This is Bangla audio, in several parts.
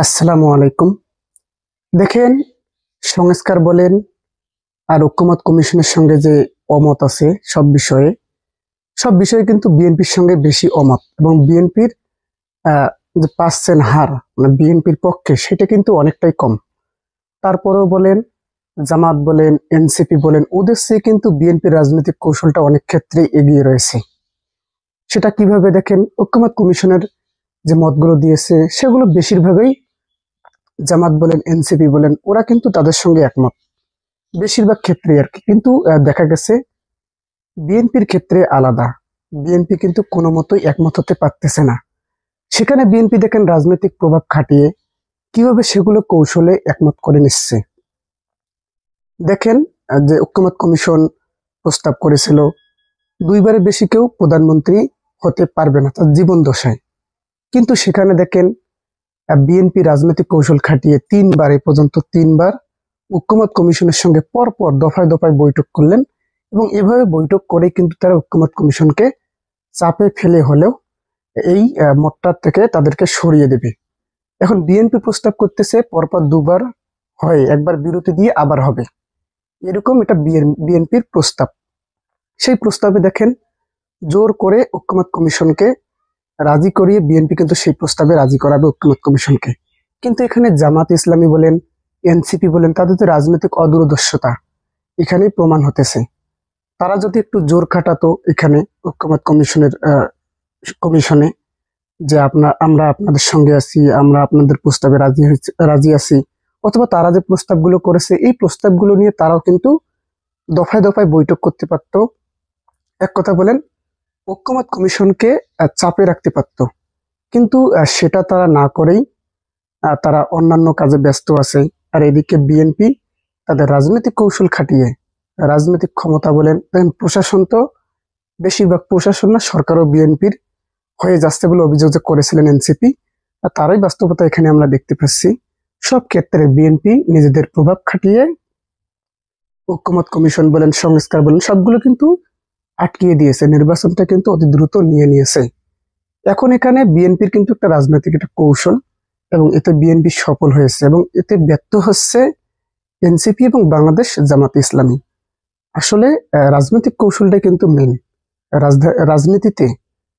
আসসালামু আলাইকুম। দেখেন, সংস্কার বলেন আর ঐকমত্য কমিশনের সঙ্গে যে অমত আছে সব বিষয়ে কিন্তু বিএনপির সঙ্গে বেশি অমত, এবং বিএনপির যে পার্সেন্ট হার, মানে বিএনপির পক্ষে, সেটা কিন্তু অনেকটাই কম। তারপরেও বলেন, জামাত বলেন, এনসিপি বলেন, ওদের চেয়ে কিন্তু বিএনপির রাজনৈতিক কৌশলটা অনেক ক্ষেত্রে এগিয়ে রয়েছে। সেটা কিভাবে দেখেন, ঐকমত্য কমিশনের যে মতগুলো দিয়েছে সেগুলো বেশিরভাগই জামাত বলেন, এনসিপি বলেন, ওরা কিন্তু তাদের সঙ্গে একমত বেশিরভাগ ক্ষেত্রে আর কি। কিন্তু দেখা গেছে বিএনপির ক্ষেত্রে আলাদা। বিএনপি কিন্তু কোনো মতোই একমত হতে পারতেছে না। সেখানে বিএনপি দেখেন রাজনৈতিক প্রভাব খাটিয়ে কিভাবে সেগুলো কৌশলে একমত করে নিচ্ছে। দেখেন, যে ঐকমত্য কমিশন প্রস্তাব করেছিল 2বারের বেশি কেউ প্রধানমন্ত্রী হতে পারবে না তার জীবন দশায়। কিন্তু সেখানে দেখেন বিএনপি রাজনৈতিক কৌশল খাটিয়ে 3বার, এ পর্যন্ত 3বার ঐকমত্য কমিশনের সঙ্গে পরপর দফায় দফায় বৈঠক করলেন, এবং এভাবে বৈঠক করে কিন্তু তারা ঐকমত্য কমিশনকে চাপে ফেলে হলেও এই মতটা থেকে তাদেরকে সরিয়ে দেবে। এখন বিএনপি প্রস্তাব করতেছে পরপর 2বার হয়, একবার বিরতি দিয়ে আবার হবে, এরকম এটা বিএনপির প্রস্তাব। সেই প্রস্তাবে দেখেন জোর করে ঐকমত্য কমিশনকে রাজি করিয়ে বিএনপি কিন্তু সেই প্রস্তাবে রাজি করাবে ঐকমত্য কমিশনকে। কিন্তু এখানে জামাত ইসলামী বলেন, এনসিপি বলেন, তাদের যে রাজনৈতিক অদূরদর্শতা এখানেই প্রমাণ হতেছে। তারা যদি একটু জোর খাটাতো এখানে ঐকমত্য কমিশনে, যে আমরা আপনাদের সঙ্গে আছি, আমরা আপনাদের প্রস্তাবে রাজি আছি, অথবা তারা যে প্রস্তাবগুলো করেছে এই প্রস্তাবগুলো নিয়ে তারাও কিন্তু দফায় দফায় বৈঠক করতে পারত। এক কথা বলেন, ঐকমত্য কমিশনকে চাপে রাখতে পারত। কিন্তু সেটা তারা না করেই তারা অন্যান্য কাজে ব্যস্ত আছে। আর এদিকে বিএনপি তাদের রাজনৈতিক কৌশল খাটিয়ে রাজনৈতিক ক্ষমতা বলেন, দেখেন প্রশাসন তো, বেশিরভাগ প্রশাসন না সরকারও বিএনপির হয়ে যাচ্ছে বলে অভিযোগ যে করেছিলেন এনসিপি, আর তারই বাস্তবতা এখানে আমরা দেখতে পাচ্ছি। সব ক্ষেত্রে বিএনপি নিজেদের প্রভাব খাটিয়ে ঐকমত্য কমিশন বলেন, সংস্কার বলেন, সবগুলো কিন্তু আটকিয়ে দিয়েছে। নির্বাচনটা কিন্তু অতি দ্রুত নিয়ে নিয়েছে। এখন এখানে বিএনপির কিন্তু একটা রাজনৈতিক একটা কৌশল, এবং এতে বিএনপি সফল হয়েছে, এবং এতে ব্যর্থ হচ্ছে এনসিপি এবং বাংলাদেশ জামাত ইসলামী। আসলে রাজনৈতিক কৌশলটাই কিন্তু মেন। রাজনীতিতে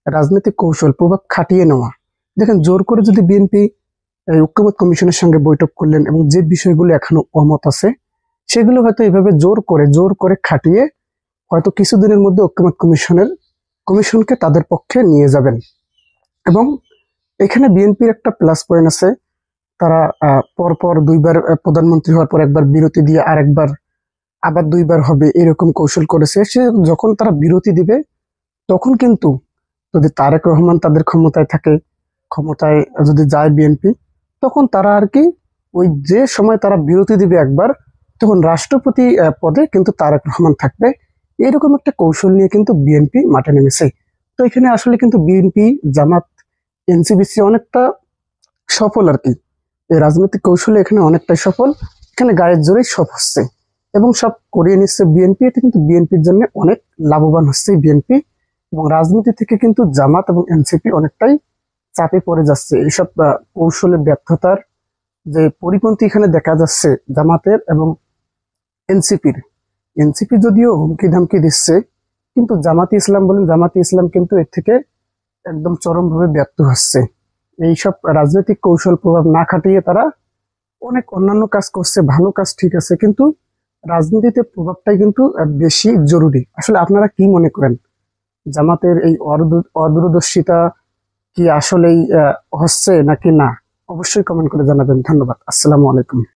রাজনৈতিক কৌশল, প্রভাব খাটিয়ে নেওয়া। দেখেন, জোর করে যদি বিএনপি ঐকমত্য কমিশনের সঙ্গে বৈঠক করলেন, এবং যে বিষয়গুলো এখনো অমত আছে সেগুলো হয়তো এইভাবে জোর করে খাটিয়ে হয়তো কিছুদিনের মধ্যে ঐকমত্য কমিশনকে তাদের পক্ষে নিয়ে যাবেন। এবং এখানে বিএনপির একটা প্লাস পয়েন্ট আছে, তারা পরপর 2বার প্রধানমন্ত্রী হওয়ার পর একবার বিরতি দিয়ে আবার 2বার হবে এরকম কৌশল করেছে। সে যখন তারা বিরতি দিবে তখন কিন্তু, যদি তারেক রহমান তাদের ক্ষমতায় যদি যায় বিএনপি, তখন তারা আর কি, ওই যে সময় তারা বিরতি দিবে একবার, তখন রাষ্ট্রপতি পদে কিন্তু তারেক রহমান থাকবে। এরকম একটা কৌশল নিয়ে কিন্তু বিএনপি মাঠে নেমেছে। তো এখানে আসলে কিন্তু বিএনপি, জামাত, এনসিপিসি অনেকটা সফল আর কি। এই রাজনৈতিক কৌশলে এখানে অনেকটাই সফল। এখানে গায়ের জোরেই সব হচ্ছে এবং সব করিয়ে নিচ্ছে বিএনপি। এতে কিন্তু বিএনপির জন্য অনেক লাভবান হচ্ছে বিএনপি, এবং রাজনীতি থেকে কিন্তু জামাত এবং এনসিপি অনেকটাই চাপে পড়ে যাচ্ছে। এইসব কৌশলে ব্যর্থতার যে পরিপন্থী এখানে দেখা যাচ্ছে জামাতের এবং এনসিপির। এনসিপি যদিও হুমকি ধামকি দিচ্ছে, কিন্তু জামাতি ইসলাম কিন্তু এর থেকে একদম চরমভাবে ব্যর্থ হচ্ছে। এইসব রাজনৈতিক কৌশল প্রভাব না খাটিয়ে তারা অনেক অন্যান্য কাজ করছে, ভালো কাজ ঠিক আছে, কিন্তু রাজনীতিতে প্রভাবটাই কিন্তু বেশি জরুরি। আসলে আপনারা কি মনে করেন, জামাতের এই অদূরদর্শিতা কি আসলেই হচ্ছে নাকি না? অবশ্যই কমেন্ট করে জানাবেন। ধন্যবাদ। আসসালামু আলাইকুম।